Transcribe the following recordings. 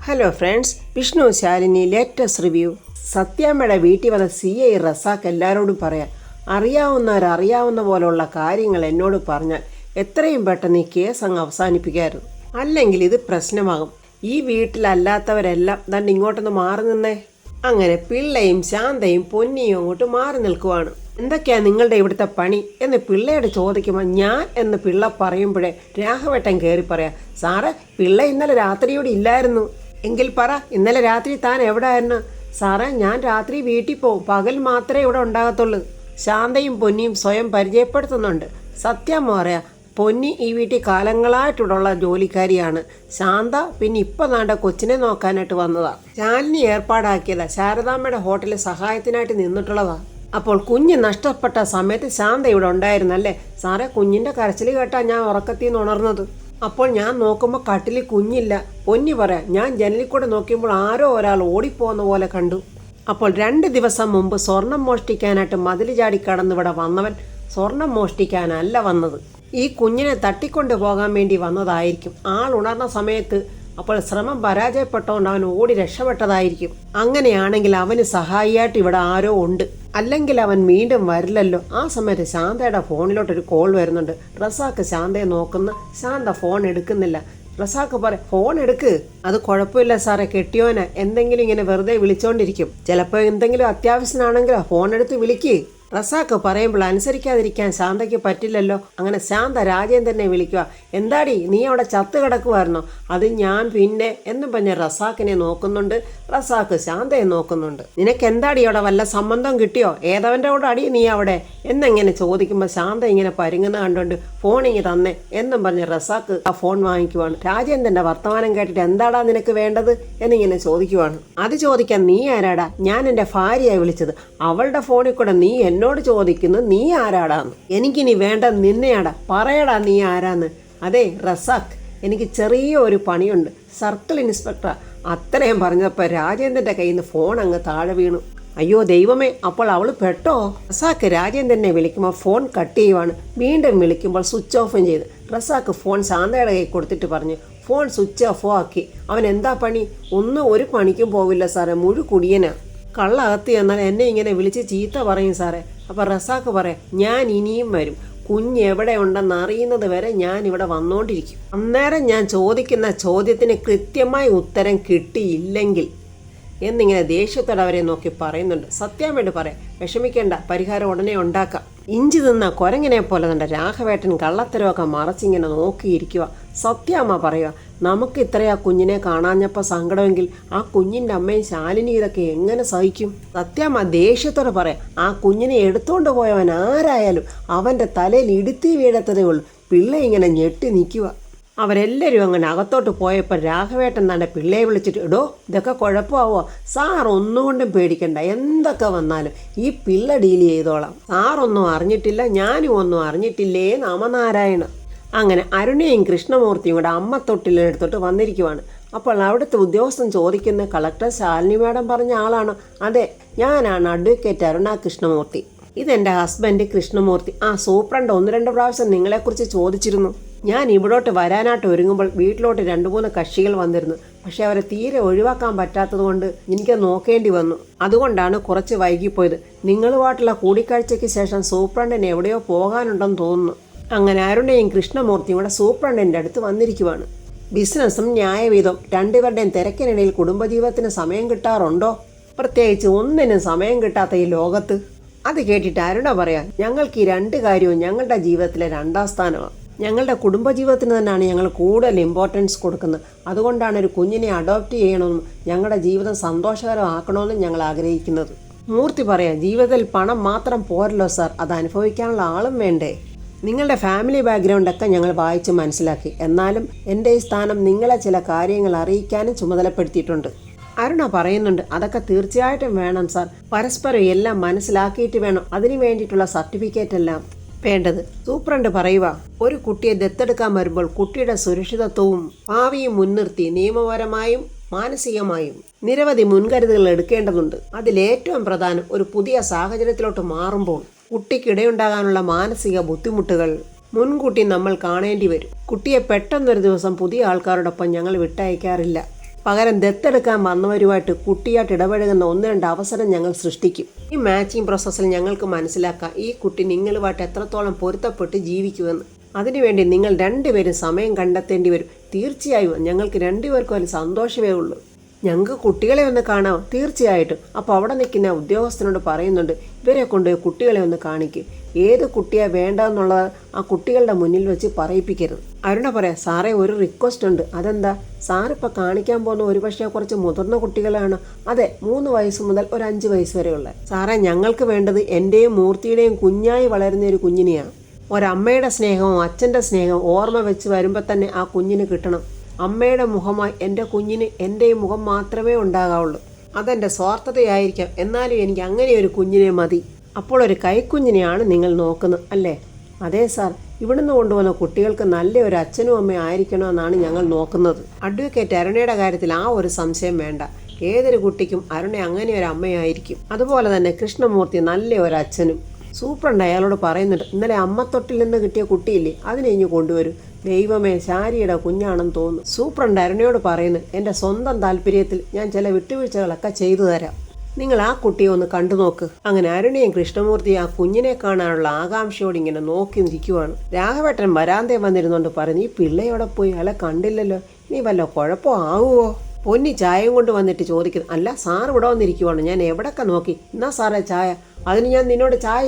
Hello friends, Vishnu Shalini latest review. സത്യാമ്മയുടെ വീട്ടിൽ വന്ന CI റസാഖ് എല്ലാവരോടും പറയാം, അറിയാവുന്ന പോലുള്ള കാര്യങ്ങൾ എന്നോട് പറഞ്ഞാൽ എത്രയും പെട്ടെന്ന് ഈ കേസ് അങ്ങ് അവസാനിപ്പിക്കായിരുന്നു. അല്ലെങ്കിൽ ഇത് പ്രശ്നമാകും. ഈ വീട്ടിലല്ലാത്തവരെല്ലാം ദണ്ട് ഇങ്ങോട്ടൊന്ന് മാറി നിന്നേ. അങ്ങനെ പിള്ളയും ശാന്തയും പൊന്നിയും അങ്ങോട്ട് മാറി നിൽക്കുവാണ്. എന്തൊക്കെയാ നിങ്ങളുടെ ഇവിടുത്തെ പണി എന്ന് പിള്ളയോട് ചോദിക്കുമ്പോൾ ഞാൻ എന്ന് പിള്ള പറയുമ്പോഴേ രാഘവേട്ടൻ കയറി പറയാം, സാറേ പിള്ള ഇന്നലെ രാത്രിയോടെ ഇല്ലായിരുന്നു. എങ്കിൽ പറ, ഇന്നലെ രാത്രി താൻ എവിടെ ആയിരുന്നു? സാറേ ഞാൻ രാത്രി വീട്ടിൽ പോവും, പകൽ മാത്രമേ ഇവിടെ ഉണ്ടാകത്തുള്ളൂ. ശാന്തയും പൊന്നിയും സ്വയം പരിചയപ്പെടുത്തുന്നുണ്ട്. സത്യം പറയാ, പൊന്നി ഈ വീട്ടിൽ കാലങ്ങളായിട്ടുള്ള ജോലിക്കാരിയാണ്. ശാന്ത പിന്നെ ഇപ്പം നാണ്ട കൊച്ചിനെ നോക്കാനായിട്ട് വന്നതാണ്. ശാലിനി ഏർപ്പാടാക്കിയതാ. ശാരദാമ്മയുടെ ഹോട്ടലിൽ സഹായത്തിനായിട്ട് നിന്നിട്ടുള്ളതാ. അപ്പോൾ കുഞ്ഞ് നഷ്ടപ്പെട്ട സമയത്ത് ശാന്ത ഇവിടെ ഉണ്ടായിരുന്നല്ലേ? സാറേ കുഞ്ഞിൻ്റെ കരച്ചിൽ കേട്ടാ ഞാൻ ഉറക്കത്തിൽ നിന്ന് ഉണർന്നത്. അപ്പോൾ ഞാൻ നോക്കുമ്പോൾ കട്ടിലിൽ കുഞ്ഞില്ല. പൊന്നി പറയാം, ഞാൻ ജനലിൽ കൂടെ നോക്കിയപ്പോൾ ആരോ ഒരാൾ ഓടിപ്പോകുന്ന പോലെ കണ്ടു. അപ്പോൾ 2 ദിവസം മുമ്പ് സ്വർണം മോഷ്ടിക്കാനായിട്ട് മതിൽ ചാടി കടന്നിവിടെ വന്നവൻ സ്വർണം മോഷ്ടിക്കാനല്ല വന്നത്, ഈ കുഞ്ഞിനെ തട്ടിക്കൊണ്ട് പോകാൻ വേണ്ടി വന്നതായിരിക്കും. ആൾ ഉണർന്ന സമയത്ത് അപ്പോൾ ശ്രമം പരാജയപ്പെട്ടതുകൊണ്ട് അവൻ ഓടി രക്ഷപ്പെട്ടതായിരിക്കും. അങ്ങനെയാണെങ്കിൽ അവന് സഹായിയായിട്ട് ഇവിടെ ആരോ ഉണ്ട്, അല്ലെങ്കിൽ അവൻ വീണ്ടും വരില്ലല്ലോ. ആ സമയത്ത് ശാന്തയുടെ ഫോണിലോട്ടൊരു കോൾ വരുന്നുണ്ട്. റസാഖ് ശാന്തയെ നോക്കുന്ന, ശാന്ത ഫോൺ എടുക്കുന്നില്ല. റസാഖ് പറ, ഫോൺ എടുക്ക്. അത് കുഴപ്പമില്ല സാറേ, കെട്ടിയോനെ എന്തെങ്കിലും ഇങ്ങനെ വെറുതെ വിളിച്ചോണ്ടിരിക്കും, ചിലപ്പോൾ എന്തെങ്കിലും അത്യാവശ്യമാണെങ്കിലോ ഫോൺ എടുത്ത് വിളിക്ക്. റസാഖ് പറയുമ്പോൾ അനുസരിക്കാതിരിക്കാൻ ശാന്തയ്ക്ക് പറ്റില്ലല്ലോ. അങ്ങനെ ശാന്ത രാജേന്ദ്രനെ വിളിക്കുക. എന്താടി നീ അവിടെ ചത്ത് കിടക്കുമായിരുന്നോ? അത് ഞാൻ പിന്നെ എന്നും പറഞ്ഞ റസാഖിനെ നോക്കുന്നുണ്ട്. റസാഖ് ശാന്തയെ നോക്കുന്നുണ്ട്. നിനക്ക് എന്താടി അവിടെ വല്ല സംബന്ധം കിട്ടിയോ? ഏതവൻ്റെ കൂടെ അടി നീ അവിടെ എന്നെങ്ങനെ ചോദിക്കുമ്പോൾ ശാന്ത ഇങ്ങനെ പരുങ്ങുന്ന കണ്ടുകൊണ്ട് ഫോണിങ് തന്നെ എന്നും പറഞ്ഞ് റസാഖ് ആ ഫോൺ വാങ്ങിക്കുവാണ്. രാജേന്ദ്രൻ്റെ വർത്തമാനം കേട്ടിട്ട് എന്താടാ നിനക്ക് വേണ്ടത് എന്നിങ്ങനെ ചോദിക്കുവാണ്. അത് ചോദിക്കാൻ നീ ആരാടാ? ഞാൻ എൻ്റെ ഭാര്യയെ വിളിച്ചത്. അവളുടെ ഫോണിൽ കൂടെ നീ എന്നോട് ചോദിക്കുന്നു നീ ആരാടാന്ന്. എനിക്കിനി വേണ്ട നിന്നെയാടാ, പറയടാ നീ ആരാന്ന്. അതെ റസാഖ്, എനിക്ക് ചെറിയൊരു പണിയുണ്ട്, സർക്കിൾ ഇൻസ്പെക്ടർ. അത്രയും പറഞ്ഞപ്പോൾ രാജേന്ദ്രൻ്റെ കയ്യിൽ നിന്ന് ഫോൺ അങ്ങ് താഴെ വീണു. അയ്യോ ദൈവമേ, അപ്പോൾ അവൾ പെട്ടോ? റസാഖ് രാജേന്ദ്രനെ വിളിക്കുമ്പോൾ ഫോൺ കട്ട് ചെയ്യുവാണ്. വീണ്ടും വിളിക്കുമ്പോൾ സ്വിച്ച് ഓഫും ചെയ്ത്. റസാഖ് ഫോൺ ശാന്തയുടെ കൈ കൊടുത്തിട്ട് പറഞ്ഞു, ഫോൺ സ്വിച്ച് ഓഫ് ആക്കി. അവൻ എന്താ പണി? ഒരു പണിക്കും പോവില്ല സാറേ, കുടിയനാ. കള്ളകത്ത് എന്നാൽ എന്നെ ഇങ്ങനെ വിളിച്ച് ചീത്ത പറയും സാറേ. അപ്പോൾ റസാഖ് പറയാം, ഞാൻ ഇനിയും വരും, കുഞ്ഞ് എവിടെ ഉണ്ടെന്ന് അറിയുന്നത് വരെ ഞാൻ ഇവിടെ വന്നുകൊണ്ടിരിക്കും. അന്നേരം ഞാൻ ചോദിക്കുന്ന ചോദ്യത്തിന് കൃത്യമായി ഉത്തരം കിട്ടിയില്ലെങ്കിൽ എന്നിങ്ങനെ ദേഷ്യത്തോടെ അവരെ നോക്കി പറയുന്നുണ്ട്. സത്യാമ്മയോട് പറയാം, വിഷമിക്കേണ്ട, പരിഹാരം ഉടനെ ഉണ്ടാക്കാം. ഇഞ്ചി തിന്ന കുരങ്ങിനെ പോലെ തന്നെ രാഘവേട്ടൻ കള്ളത്തരമൊക്കെ മറച്ചിങ്ങനെ നോക്കിയിരിക്കുക. സത്യാമ്മ പറയുക, നമുക്ക് ഇത്രയാ കുഞ്ഞിനെ കാണാഞ്ഞപ്പോൾ സങ്കടമെങ്കിൽ ആ കുഞ്ഞിൻ്റെ അമ്മയും ശാലിനി ഇതൊക്കെ എങ്ങനെ സഹിക്കും? സത്യാമ്മ ദേഷ്യത്തോടെ പറയാം, ആ കുഞ്ഞിനെ എടുത്തുകൊണ്ട് പോയവൻ ആരായാലും അവൻ്റെ തലയിൽ ഇടുത്തി വീഴത്തതേ ഉള്ളൂ. പിള്ള ഇങ്ങനെ ഞെട്ടി നിൽക്കുക. അവരെല്ലാവരും അങ്ങനെ അകത്തോട്ട് പോയപ്പോൾ രാഘവേട്ടൻ തന്നെ പിള്ളയെ വിളിച്ചിട്ട്, ഇടോ ഇതൊക്കെ കുഴപ്പമാവോ? സാർ ഒന്നുകൊണ്ടും പേടിക്കണ്ട, എന്തൊക്കെ വന്നാലും ഈ പിള്ള ഡീൽ ചെയ്തോളാം. സാറൊന്നും അറിഞ്ഞിട്ടില്ല, ഞാനും ഒന്നും അറിഞ്ഞിട്ടില്ലേ നാമനാരായണ. അങ്ങനെ അരുണയും കൃഷ്ണമൂർത്തിയും കൂടെ അമ്മ തൊട്ടിലെടുത്തോട്ട് വന്നിരിക്കുവാണ്. അപ്പോൾ അവിടുത്തെ ഉദ്യോഗസ്ഥൻ ചോദിക്കുന്ന, കളക്ടർ ശാലിനി മാഡം പറഞ്ഞ ആളാണോ? അതെ, ഞാനാണ് അഡ്വക്കേറ്റ് അരുണ കൃഷ്ണമൂർത്തി. ഇതെൻ്റെ ഹസ്ബൻഡ് കൃഷ്ണമൂർത്തി. സൂപ്രണ്ട് 1-2 പ്രാവശ്യം നിങ്ങളെക്കുറിച്ച് ചോദിച്ചിരുന്നു. ഞാൻ ഇവിടോട്ട് വരാനായിട്ട് ഒരുങ്ങുമ്പോൾ വീട്ടിലോട്ട് 2-3 കക്ഷികൾ വന്നിരുന്നു. പക്ഷെ അവരെ തീരെ ഒഴിവാക്കാൻ പറ്റാത്തത് കൊണ്ട് എനിക്ക് നോക്കേണ്ടി വന്നു. അതുകൊണ്ടാണ് കുറച്ച് വൈകിപ്പോയത്. നിങ്ങളുമായിട്ടുള്ള കൂടിക്കാഴ്ചയ്ക്ക് ശേഷം സൂപ്രണ്ടിന് എവിടെയോ പോകാനുണ്ടെന്ന് തോന്നുന്നു. അങ്ങനെ അരുണയും കൃഷ്ണമൂർത്തിയും കൂടെ സൂപ്രണ്ടിൻ്റെ അടുത്ത് വന്നിരിക്കുവാണ്. ബിസിനസ്സും ന്യായവീതം രണ്ടുപേരുടെയും തിരക്കിനിടയിൽ കുടുംബജീവിതത്തിന് സമയം കിട്ടാറുണ്ടോ? പ്രത്യേകിച്ച് ഒന്നിനും സമയം കിട്ടാത്ത ഈ ലോകത്ത്. അത് കേട്ടിട്ട് അരുണ പറയാൻ, ഞങ്ങൾക്ക് ഈ 2 കാര്യവും ഞങ്ങളുടെ ജീവിതത്തിലെ 2ാം സ്ഥാനമാണ്. ഞങ്ങളുടെ കുടുംബജീവിതത്തിന് തന്നെയാണ് ഞങ്ങൾ കൂടുതൽ ഇമ്പോർട്ടൻസ് കൊടുക്കുന്നത്. അതുകൊണ്ടാണ് ഒരു കുഞ്ഞിനെ അഡോപ്റ്റ് ചെയ്യണമെന്നും ഞങ്ങളുടെ ജീവിതം സന്തോഷകരമാക്കണമെന്നും ഞങ്ങൾ ആഗ്രഹിക്കുന്നത്. മൂർത്തി പറയാം, ജീവിതത്തിൽ പണം മാത്രം പോരല്ലോ സാർ, അത് അനുഭവിക്കാനുള്ള ആളും വേണ്ടേ? നിങ്ങളുടെ ഫാമിലി ബാക്ക്ഗ്രൗണ്ടൊക്കെ ഞങ്ങൾ വായിച്ച് മനസ്സിലാക്കി. എന്നാലും എൻ്റെ ഈ സ്ഥാനം നിങ്ങളെ ചില കാര്യങ്ങൾ അറിയിക്കാനും ചുമതലപ്പെടുത്തിയിട്ടുണ്ട്. അരുണ പറയുന്നുണ്ട്, അതൊക്കെ തീർച്ചയായിട്ടും വേണം സാർ. പരസ്പരം എല്ലാം മനസ്സിലാക്കിയിട്ട് വേണം അതിനു വേണ്ടിയിട്ടുള്ള സർട്ടിഫിക്കറ്റ് എല്ലാം വേണ്ടത്. സൂപ്രണ്ട് പറയുക, ഒരു കുട്ടിയെ ദത്തെടുക്കാൻ വരുമ്പോൾ കുട്ടിയുടെ സുരക്ഷിതത്വവും ഭാവിയും മുൻനിർത്തി നിയമപരമായും മാനസികമായും നിരവധി മുൻകരുതലുകൾ എടുക്കേണ്ടതുണ്ട്. അതിലേറ്റവും പ്രധാനം ഒരു പുതിയ സാഹചര്യത്തിലോട്ട് മാറുമ്പോൾ കുട്ടിക്കിടയുണ്ടാകാനുള്ള മാനസിക ബുദ്ധിമുട്ടുകൾ മുൻകൂട്ടി നമ്മൾ കാണേണ്ടി വരും. കുട്ടിയെ പെട്ടെന്നൊരു ദിവസം പുതിയ ആൾക്കാരോടൊപ്പം ഞങ്ങൾ വിട്ടയക്കാറില്ല. പകരം ദത്തെടുക്കാൻ വന്നവരുമായിട്ട് കുട്ടിയായിട്ട് ഇടപഴകുന്ന 1-2 അവസരം ഞങ്ങൾ സൃഷ്ടിക്കും. ഈ മാച്ചിങ് പ്രോസസ്സിൽ ഞങ്ങൾക്ക് മനസ്സിലാക്കാം ഈ കുട്ടി നിങ്ങളുമായിട്ട് എത്രത്തോളം പൊരുത്തപ്പെട്ട് ജീവിക്കുമെന്ന്. അതിനുവേണ്ടി നിങ്ങൾ രണ്ടുപേരും സമയം കണ്ടെത്തേണ്ടി വരും. തീർച്ചയായും ഞങ്ങൾക്ക് രണ്ടുപേർക്കും അതിൽ സന്തോഷമേ ഉള്ളൂ. ഞങ്ങൾക്ക് കുട്ടികളെ ഒന്ന് കാണാം. തീർച്ചയായിട്ടും. അപ്പോൾ അവിടെ നിൽക്കുന്ന ഉദ്യോഗസ്ഥനോട് പറയുന്നുണ്ട്, ഇവരെ കൊണ്ടുപോയി കുട്ടികളെ ഒന്ന് കാണിക്കും. ഏത് കുട്ടിയാണ് വേണ്ടതെന്നുള്ളത് ആ കുട്ടികളുടെ മുന്നിൽ വെച്ച് പറയിപ്പിക്കരുത്. അരുണ പറയാം, സാറേ ഒരു റിക്വസ്റ്റ് ഉണ്ട്. അതെന്താ? സാറിപ്പോൾ കാണിക്കാൻ പോകുന്ന ഒരുപക്ഷെ കുറച്ച് മുതിർന്ന കുട്ടികളാണ്. അതെ, 3 വയസ്സ് മുതൽ ഒരു 5 വയസ്സ് വരെയുള്ള. സാറേ, ഞങ്ങൾക്ക് വേണ്ടത് എൻ്റെയും മൂർത്തിയുടെയും കുഞ്ഞായി വളരുന്ന ഒരു കുഞ്ഞിനെയാണ്. ഒരമ്മയുടെ സ്നേഹവും അച്ഛൻ്റെ സ്നേഹവും ഓർമ്മ വെച്ച് വരുമ്പോൾ തന്നെ ആ കുഞ്ഞിന് കിട്ടണം. അമ്മയുടെ മുഖമായി എൻ്റെ കുഞ്ഞിന് എൻ്റെ മുഖം മാത്രമേ ഉണ്ടാകാവുള്ളൂ. അതെൻ്റെ സ്വാർത്ഥതയായിരിക്കാം, എന്നാലും എനിക്ക് അങ്ങനെ ഒരു കുഞ്ഞിനെ മതി. അപ്പോൾ ഒരു കൈക്കുഞ്ഞിനെയാണ് നിങ്ങൾ നോക്കുന്നത് അല്ലേ? അതെ സാർ, ഇവിടുന്ന് കൊണ്ടുവന്ന കുട്ടികൾക്ക് നല്ല ഒരു അച്ഛനും അമ്മയും ആയിരിക്കണമെന്നാണ് ഞങ്ങൾ നോക്കുന്നത്. അഡ്വക്കേറ്റ് അരുണയുടെ കാര്യത്തിൽ ആ ഒരു സംശയം വേണ്ട. ഏതൊരു കുട്ടിക്കും അരുണ അങ്ങനെ ഒരു അമ്മയായിരിക്കും. അതുപോലെ തന്നെ കൃഷ്ണമൂർത്തി നല്ല ഒരു അച്ഛനും. സൂപ്രണ്ട് അയാളോട് പറയുന്നുണ്ട്, ഇന്നലെ അമ്മത്തൊട്ടിൽ നിന്ന് കിട്ടിയ കുട്ടിയില്ലേ, അതിനെ ഇനി കൊണ്ടുവരും. ദൈവമേ, ശാരിയുടെ കുഞ്ഞാണെന്ന് തോന്നുന്നു. സൂപ്രണ്ട് അരുണയോട് പറയുന്നു, എൻ്റെ സ്വന്തം താല്പര്യത്തിൽ ഞാൻ ചില വിട്ടുവീഴ്ചകളൊക്കെ ചെയ്തു തരാം. നിങ്ങൾ ആ കുട്ടിയെ ഒന്ന് കണ്ടു നോക്ക്. അങ്ങനെ അരുണയും കൃഷ്ണമൂർത്തിയും ആ കുഞ്ഞിനെ കാണാനുള്ള ആകാംക്ഷയോട് ഇങ്ങനെ നോക്കി നിൽക്കുവാണ്. രാഘവേട്ടൻ വരാന്തേ വന്നിരുന്നോണ്ട് പറഞ്ഞു, ഈ പിള്ളയോടെ പോയി അയാളെ കണ്ടില്ലല്ലോ, നീ വല്ല കുഴപ്പമാവുമോ? പൊന്നി ചായയും കൊണ്ട് വന്നിട്ട് ചോദിക്കുന്നു, അല്ല സാർ ഇവിടെ വന്നിരിക്കുവാണ്, ഞാൻ എവിടെയൊക്കെ നോക്കി. എന്നാ സാറേ ചായ? അതിന് ഞാൻ നിന്നോട് ചായ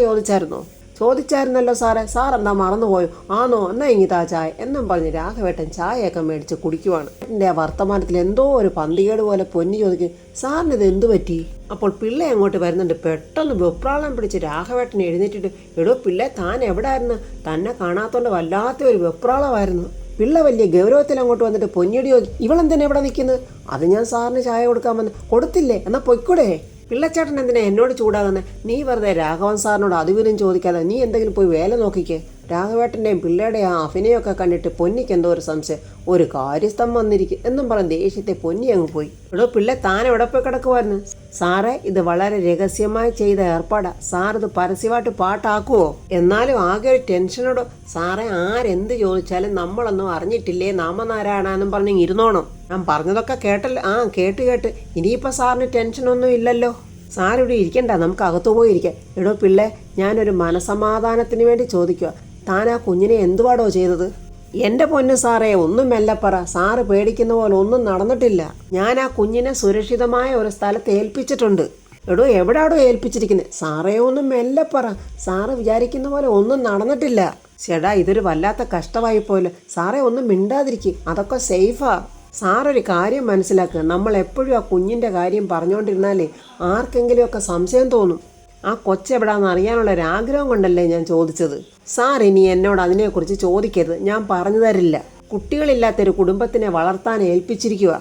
ചോദിച്ചായിരുന്നല്ലോ സാറേ, സാർ എന്താ മറന്നുപോയോ? ആണോ, എന്നാ ഇങ്ങിതാ ചായ എന്നും പറഞ്ഞ് രാഘവേട്ടൻ ചായയൊക്കെ മേടിച്ച് കുടിക്കുവാണ്. എൻ്റെ ആ വർത്തമാനത്തിൽ എന്തോ ഒരു പന്തികേട് പോലെ പൊന്നി ചോദിക്കും, സാറിന് ഇത് എന്തു പറ്റി? അപ്പോൾ പിള്ളേ അങ്ങോട്ട് വരുന്നുണ്ട്. പെട്ടെന്ന് വെപ്രാളം പിടിച്ച് രാഘവേട്ടൻ എഴുന്നേറ്റിട്ട്, എടോ പിള്ളേ, താൻ എവിടായിരുന്നു? തന്നെ കാണാത്തോണ്ട് വല്ലാത്ത ഒരു വെപ്രാളമായിരുന്നു. പിള്ള വലിയ ഗൗരവത്തിൽ അങ്ങോട്ട് വന്നിട്ട് പൊന്നിയടി ചോദിക്കും, ഇവളെന്തിനാ എവിടെ നിൽക്കുന്നത്? അത് ഞാൻ സാറിന് ചായ കൊടുക്കാൻ വന്ന്. കൊടുത്തില്ലേ? എന്നാൽ പൊയ്ക്കൂടെ? പിള്ളച്ചേട്ടൻ എന്തിനാ എന്നോട് ചൂടാകുന്നത്? നീ വെറുതെ രാഘവൻ സാറിനോട് അതുവിനും ചോദിക്കാതെ നീ എന്തെങ്കിലും പോയി വേല നോക്കിക്കേ. രാഘവേട്ടൻ്റെയും പിള്ളയുടെയും ആ അഭിനയമൊക്കെ കണ്ടിട്ട് പൊന്നിക്ക് എന്തോ ഒരു സംശയം. ഒരു കാര്യസ്ഥം വന്നിരിക്കും എന്നും പറഞ്ഞ് ദേഷ്യത്തെ പൊന്നി അങ്ങ് പോയി. എടോ പിള്ളെ, താൻ എവിടെ പോയി കിടക്കുമായിരുന്നു? സാറേ, ഇത് വളരെ രഹസ്യമായി ചെയ്ത ഏർപ്പാടാ. സാർ ഇത് പരസ്യമായിട്ട് പാട്ടാക്കുവോ? എന്നാലും ആകെ ഒരു ടെൻഷനോടോ. സാറേ, ആരെന്ത് ചോദിച്ചാലും നമ്മളൊന്നും അറിഞ്ഞിട്ടില്ലേ നാമനാരായണെന്നും പറഞ്ഞ് ഇരുന്നോണം. ഞാൻ പറഞ്ഞതൊക്കെ കേട്ടല്ലോ? ആ കേട്ട്. ഇനിയിപ്പോൾ സാറിന് ടെൻഷനൊന്നും ഇല്ലല്ലോ. സാറിവിടെ ഇരിക്കണ്ട, നമുക്ക് അകത്തു പോയിരിക്കാം. എടോ പിള്ളെ, ഞാനൊരു മനസമാധാനത്തിന് വേണ്ടി ചോദിക്കുക, താൻ ആ കുഞ്ഞിനെ എന്തുവാടോ ചെയ്തത്? എൻ്റെ പൊന്നു സാറേ, ഒന്നും മെല്ലപ്പറ. സാറ് പേടിക്കുന്ന പോലെ ഒന്നും നടന്നിട്ടില്ല. ഞാൻ ആ കുഞ്ഞിനെ സുരക്ഷിതമായ ഒരു സ്ഥലത്ത് ഏൽപ്പിച്ചിട്ടുണ്ട്. എടോ എവിടാടോ ഏൽപ്പിച്ചിരിക്കുന്നത്? സാറേ, ഒന്നും മെല്ലപ്പറ. സാറ് വിചാരിക്കുന്ന പോലെ ഒന്നും നടന്നിട്ടില്ല. ചേടാ, ഇതൊരു വല്ലാത്ത കഷ്ടമായി പോലെ. സാറേ, ഒന്നും മിണ്ടാതിരിക്കും, അതൊക്കെ സേഫാ. സാറൊരു കാര്യം മനസ്സിലാക്കുക, നമ്മൾ എപ്പോഴും ആ കുഞ്ഞിൻ്റെ കാര്യം പറഞ്ഞുകൊണ്ടിരുന്നാലേ ആർക്കെങ്കിലുമൊക്കെ സംശയം തോന്നും. ആ കൊച്ചെവിടാന്ന് അറിയാനുള്ളൊരാഗ്രഹം കൊണ്ടല്ലേ ഞാൻ ചോദിച്ചത്. സാർ ഇനി എന്നോട് അതിനെക്കുറിച്ച് ചോദിക്കരുത്, ഞാൻ പറഞ്ഞു തരില്ല. കുട്ടികളില്ലാത്തൊരു കുടുംബത്തിനെ വളർത്താൻ ഏൽപ്പിച്ചിരിക്കുക.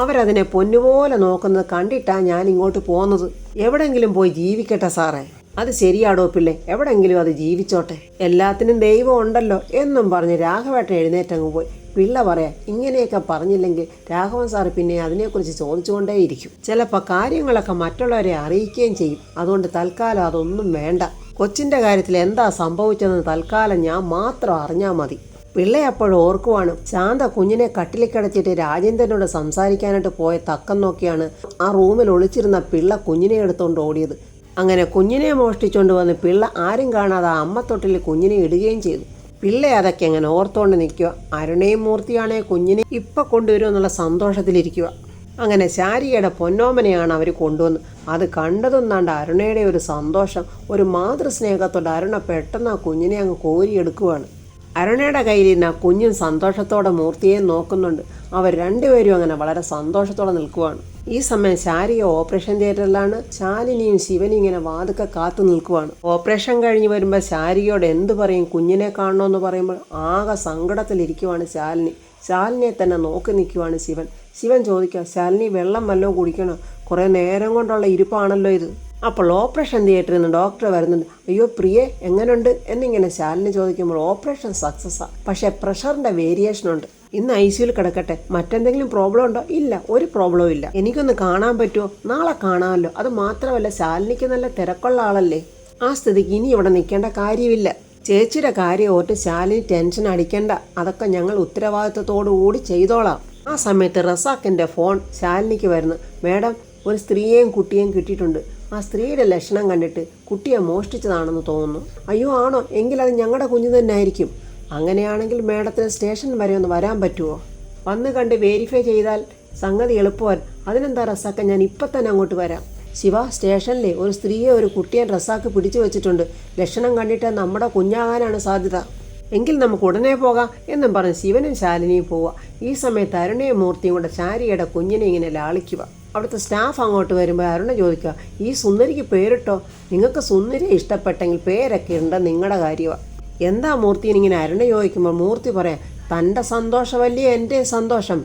അവരതിനെ പൊന്നുപോലെ നോക്കുന്നത് കണ്ടിട്ടാണ് ഞാൻ ഇങ്ങോട്ട് പോകുന്നത്. എവിടെങ്കിലും പോയി ജീവിക്കട്ടെ സാറേ. അത് ശരിയാടോ പിള്ളേ, എവിടെങ്കിലും അത് ജീവിച്ചോട്ടെ. എല്ലാത്തിനും ദൈവം ഉണ്ടല്ലോ എന്നും പറഞ്ഞ് രാഘവേട്ടൻ എഴുന്നേറ്റങ്ങ് പോയി. പിള്ള പറയാം, ഇങ്ങനെയൊക്കെ പറഞ്ഞില്ലെങ്കിൽ രാഘവൻ സാറ് പിന്നെ അതിനെക്കുറിച്ച് ചോദിച്ചുകൊണ്ടേയിരിക്കും. ചിലപ്പോൾ കാര്യങ്ങളൊക്കെ മറ്റുള്ളവരെ അറിയിക്കുകയും ചെയ്യും. അതുകൊണ്ട് തൽക്കാലം അതൊന്നും വേണ്ട. കൊച്ചിൻ്റെ കാര്യത്തിൽ എന്താ സംഭവിച്ചതെന്ന് തൽക്കാലം ഞാൻ മാത്രം അറിഞ്ഞാൽ മതി. പിള്ള അപ്പോഴും ഓർക്കുവാണ്, ശാന്ത കുഞ്ഞിനെ കട്ടിലിൽ കിടച്ചിട്ട് രാജേന്ദ്രനോട് സംസാരിക്കാനായിട്ട് പോയ തക്കം നോക്കിയാണ് ആ റൂമിൽ ഒളിച്ചിരുന്ന പിള്ള കുഞ്ഞിനെ എടുത്തുകൊണ്ട് ഓടിയത്. അങ്ങനെ കുഞ്ഞിനെ മോഷ്ടിച്ചുകൊണ്ട് വന്ന് പിള്ള ആരും കാണാതെ ആ അമ്മത്തൊട്ടിൽ കുഞ്ഞിനെ ഇടുകയും ചെയ്തു. പിള്ള അതൊക്കെ അങ്ങനെ ഓർത്തുകൊണ്ട് നിൽക്കുക. അരുണയും മൂർത്തിയാണേ കുഞ്ഞിനെ ഇപ്പം കൊണ്ടുവരുമെന്നുള്ള സന്തോഷത്തിലിരിക്കുക. അങ്ങനെ ശാരികയുടെ പൊന്നോമനെയാണ് അവർ കൊണ്ടുവന്ന്. അത് കണ്ടതൊന്നാണ്ട് അരുണയുടെ ഒരു സന്തോഷം, ഒരു മാതൃസ്നേഹത്തോടെ അരുണ പെട്ടെന്ന് ആ കുഞ്ഞിനെ അങ്ങ് കോരിയെടുക്കുവാണ്. അരുണയുടെ കയ്യിലിരുന്ന കുഞ്ഞും സന്തോഷത്തോടെ മൂർത്തിയെ നോക്കുന്നുണ്ട്. അവർ രണ്ടുപേരും അങ്ങനെ വളരെ സന്തോഷത്തോടെ നിൽക്കുവാണ്. ഈ സമയം ശാരിക ഓപ്പറേഷൻ തിയേറ്ററിലാണ്. ശാലിനിയും ശിവനും ഇങ്ങനെ വാതുക്കെ കാത്തു നിൽക്കുവാണ്. ഓപ്പറേഷൻ കഴിഞ്ഞ് വരുമ്പോൾ ശാരികയോട് എന്ത് പറയും? കുഞ്ഞിനെ കാണണമെന്ന് പറയുമ്പോൾ ആകെ സങ്കടത്തിലിരിക്കുവാണ് ശാലിനി. ശാലിനിയെ തന്നെ നോക്കി നിൽക്കുവാണ് ശിവൻ ചോദിക്കുക, ശാലിനി വെള്ളം വല്ലതും കുടിക്കണോ? കുറേ നേരം കൊണ്ടുള്ള ഇരിപ്പാണല്ലോ ഇത്. അപ്പോൾ ഓപ്പറേഷൻ തിയേറ്ററിൽ നിന്ന് ഡോക്ടർ വരുന്നുണ്ട്. അയ്യോ പ്രിയെ, എങ്ങനെയുണ്ട് എന്നിങ്ങനെ ശാലിനി ചോദിക്കുമ്പോൾ ഓപ്പറേഷൻ സക്സസ്സാണ്, പക്ഷേ പ്രഷറിൻ്റെ വേരിയേഷനുണ്ട്. ഇന്ന് ICUയിൽ കിടക്കട്ടെ. മറ്റെന്തെങ്കിലും പ്രോബ്ലം ഉണ്ടോ? ഇല്ല, ഒരു പ്രോബ്ലവും ഇല്ല. എനിക്കൊന്ന് കാണാൻ പറ്റുമോ? നാളെ കാണാമല്ലോ. അത് മാത്രമല്ല, ശാലിനിക്ക് നല്ല തിരക്കുള്ള ആളല്ലേ. ആ സ്ഥിതിക്ക് ഇനി ഇവിടെ നിൽക്കേണ്ട കാര്യമില്ല. ചേച്ചിയുടെ കാര്യം ഓർത്ത് ശാലിനി ടെൻഷൻ അടിക്കേണ്ട. അതൊക്കെ ഞങ്ങൾ ഉത്തരവാദിത്വത്തോടു കൂടി ചെയ്തോളാം. ആ സമയത്ത് റസാക്കിൻ്റെ ഫോൺ ശാലിനിക്ക് വരുന്നു. മേഡം, ഒരു സ്ത്രീയെയും കുട്ടിയെയും കിട്ടിയിട്ടുണ്ട്. ആ സ്ത്രീയുടെ ലക്ഷണം കണ്ടിട്ട് കുട്ടിയെ മോഷ്ടിച്ചതാണെന്ന് തോന്നുന്നു. അയ്യോ ആണോ? എങ്കിൽ അത് ഞങ്ങളുടെ കുഞ്ഞു തന്നെ ആയിരിക്കും. അങ്ങനെയാണെങ്കിൽ മേഡത്തിന് സ്റ്റേഷൻ വരെ ഒന്ന് വരാൻ പറ്റുമോ? വന്ന് കണ്ട് വെരിഫൈ ചെയ്താൽ സംഗതി എളുപ്പമാൻ. അതിനെന്താ റസാക്ക, ഞാൻ ഇപ്പം തന്നെ അങ്ങോട്ട് വരാം. ശിവ, സ്റ്റേഷനിലെ ഒരു സ്ത്രീയെ ഒരു കുട്ടിയെ റസാക്ക് പിടിച്ചു വെച്ചിട്ടുണ്ട്. ലക്ഷണം കണ്ടിട്ട് നമ്മുടെ കുഞ്ഞാകാനാണ് സാധ്യത. എങ്കിൽ നമുക്ക് ഉടനെ പോകാം എന്നും പറഞ്ഞ് ശിവനും ശാലിനിയും പോവുക. ഈ സമയത്ത് അരുണയും മൂർത്തിയും കൂടെ ശാരിയുടെ കുഞ്ഞിനെ ഇങ്ങനെ ലാളിക്കുക. അവിടുത്തെ സ്റ്റാഫ് അങ്ങോട്ട് വരുമ്പോൾ അരുണ ചോദിക്കുക, ഈ സുന്ദരിക്ക് പേരിട്ടോ? നിങ്ങൾക്ക് സുന്ദരിയെ ഇഷ്ടപ്പെട്ടെങ്കിൽ പേരൊക്കെ ഉണ്ട്, നിങ്ങളുടെ കാര്യമാണ്. എന്താ മൂർത്തിനെ ഇങ്ങനെ അരുണ ചോദിക്കുമ്പോൾ മൂർത്തി പറയാം, തൻ്റെ സന്തോഷമല്ലേ എൻ്റെ സന്തോഷം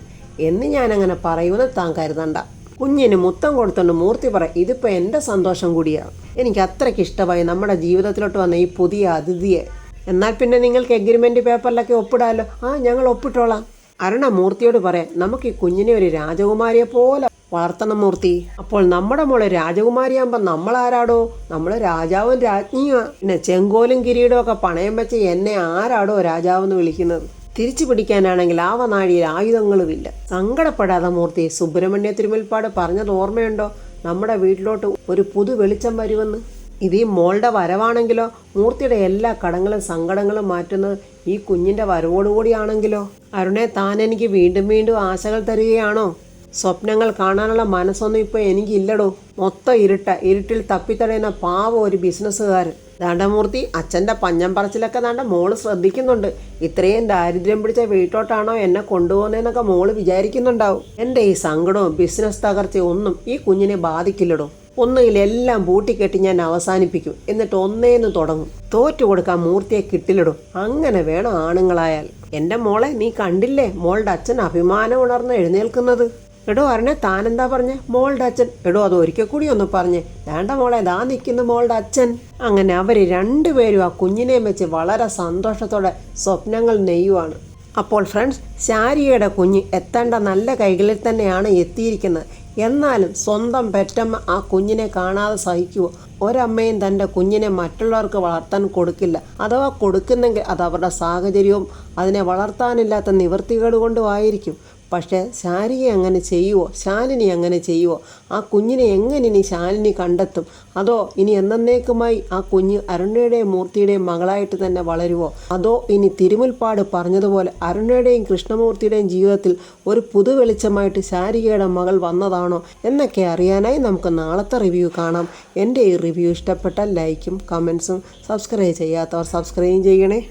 എന്ന് ഞാനങ്ങനെ പറയുമെന്ന് താൻ കരുതണ്ട. കുഞ്ഞിന് മുത്തം കൊടുത്തുകൊണ്ട് മൂർത്തി പറയാം, ഇതിപ്പോൾ എൻ്റെ സന്തോഷം കൂടിയാണ്. എനിക്ക് അത്രയ്ക്ക് ഇഷ്ടമായി നമ്മുടെ ജീവിതത്തിലോട്ട് വന്ന ഈ പുതിയ അതിഥിയെ. എന്നാൽ പിന്നെ നിങ്ങൾക്ക് എഗ്രിമെൻ്റ് പേപ്പറിലൊക്കെ ഒപ്പിടാമല്ലോ. ആ, ഞങ്ങൾ ഒപ്പിട്ടോളാം. അരുണ മൂർത്തിയോട് പറയാം, നമുക്ക് ഈ കുഞ്ഞിനെ ഒരു രാജകുമാരിയെ പോലെ വളർത്തണം മൂർത്തി. അപ്പോൾ നമ്മുടെ മോളെ രാജകുമാരിയാകുമ്പോൾ നമ്മളാരാടോ? നമ്മൾ രാജാവും രാജ്ഞിയുമാണ്. പിന്നെ ചെങ്കോലും കിരീടവും ഒക്കെ പണയം വെച്ച് എന്നെ ആരാടോ രാജാവെന്ന് വിളിക്കുന്നത്? തിരിച്ചു പിടിക്കാനാണെങ്കിൽ ആവനാഴിയിൽ ആയുധങ്ങളുമില്ല. സങ്കടപ്പെടാതെ മൂർത്തി, സുബ്രഹ്മണ്യ തിരുമുൽപ്പാട് പറഞ്ഞത് ഓർമ്മയുണ്ടോ? നമ്മുടെ വീട്ടിലോട്ട് ഒരു പുതു വെളിച്ചം വരുമെന്ന്. ഇത് ഈ മോളുടെ വരവാണെങ്കിലോ, മൂർത്തിയുടെ എല്ലാ കടങ്ങളും സങ്കടങ്ങളും മാറ്റുന്നത് ഈ കുഞ്ഞിൻ്റെ വരവോടുകൂടിയാണെങ്കിലോ? അരുണെ, താൻ എനിക്ക് വീണ്ടും വീണ്ടും ആശകൾ തരികയാണോ? സ്വപ്നങ്ങൾ കാണാനുള്ള മനസ്സൊന്നും ഇപ്പോൾ എനിക്കില്ലടോ. മൊത്തം ഇരുട്ടിൽ തപ്പിത്തടയുന്ന പാവം ഒരു ബിസിനസ്സുകാരൻ. ദാണ്ടമൂർത്തി, അച്ഛൻ്റെ പഞ്ഞം പറച്ചിലൊക്കെ ദാണ്ട മോള് ശ്രദ്ധിക്കുന്നുണ്ട്. ഇത്രയും ദാരിദ്ര്യം പിടിച്ച വീട്ടോട്ടാണോ എന്നെ കൊണ്ടുപോകുന്നതെന്നൊക്കെ മോള് വിചാരിക്കുന്നുണ്ടാവും. എൻ്റെ ഈ സങ്കടവും ബിസിനസ് തകർച്ചയും ഒന്നും ഈ കുഞ്ഞിനെ ബാധിക്കില്ലടോ. ഒന്നുകിൽ എല്ലാം പൂട്ടിക്കെട്ടി ഞാൻ അവസാനിപ്പിക്കും, എന്നിട്ട് ഒന്നേന്ന് തുടങ്ങും. തോറ്റു കൊടുക്കാൻ മൂർത്തിയെ കിട്ടില്ലടും. അങ്ങനെ വേണം ആണുങ്ങളായാൽ. എൻ്റെ മോളെ, നീ കണ്ടില്ലേ മോളുടെ അച്ഛൻ അഭിമാനം ഉണർന്ന് എഴുന്നേൽക്കുന്നത്? എടോ അരുണെ, താനെന്താ പറഞ്ഞേ? മോളുടെ അച്ഛൻ? എടോ അത് ഒരിക്കൽ കൂടി ഒന്ന് പറഞ്ഞേ. വേണ്ട മോളെ, ദാ നിൽക്കുന്നു മോളുടെ അച്ഛൻ. അങ്ങനെ അവർ രണ്ടുപേരും ആ കുഞ്ഞിനെയും വെച്ച് വളരെ സന്തോഷത്തോടെ സ്വപ്നങ്ങൾ നെയ്യുവാണ്. അപ്പോൾ ഫ്രണ്ട്സ്, ശാരികയുടെ കുഞ്ഞ് എത്തേണ്ട നല്ല കൈകളിൽ തന്നെയാണ് എത്തിയിരിക്കുന്നത്. എന്നാലും സ്വന്തം പെറ്റമ്മ ആ കുഞ്ഞിനെ കാണാതെ സഹിക്കുമോ? ഒരമ്മയും തൻ്റെ കുഞ്ഞിനെ മറ്റുള്ളവർക്ക് വളർത്താൻ കൊടുക്കില്ല. അഥവാ കൊടുക്കുന്നെങ്കിൽ അത് അവരുടെ സാഹചര്യവും അതിനെ വളർത്താനില്ലാത്ത നിവൃത്തികേട് കൊണ്ടുമായിരിക്കും. പക്ഷേ ശാരിക അങ്ങനെ ചെയ്യുമോ? ശാലിനി അങ്ങനെ ചെയ്യുമോ? ആ കുഞ്ഞിനെ എങ്ങനെ ഇനി ശാലിനി കണ്ടെത്തും? അതോ ഇനി എന്നേക്കുമായി ആ കുഞ്ഞ് അരുണയുടെയും മൂർത്തിയുടെയും മകളായിട്ട് തന്നെ വളരുമോ? അതോ ഇനി തിരുമുൽപ്പാട് പറഞ്ഞതുപോലെ അരുണയുടെയും കൃഷ്ണമൂർത്തിയുടെയും ജീവിതത്തിൽ ഒരു പുതുവെളിച്ചമായിട്ട് ശാരികയുടെ മകൾ വന്നതാണോ എന്നൊക്കെ അറിയാനായി നമുക്ക് നാളത്തെ റിവ്യൂ കാണാം. എൻ്റെ ഈ റിവ്യൂ ഇഷ്ടപ്പെട്ടാൽ ലൈക്കും കമൻസും, സബ്സ്ക്രൈബ് ചെയ്യാത്തവർ സബ്സ്ക്രൈബ് ചെയ്യണേ.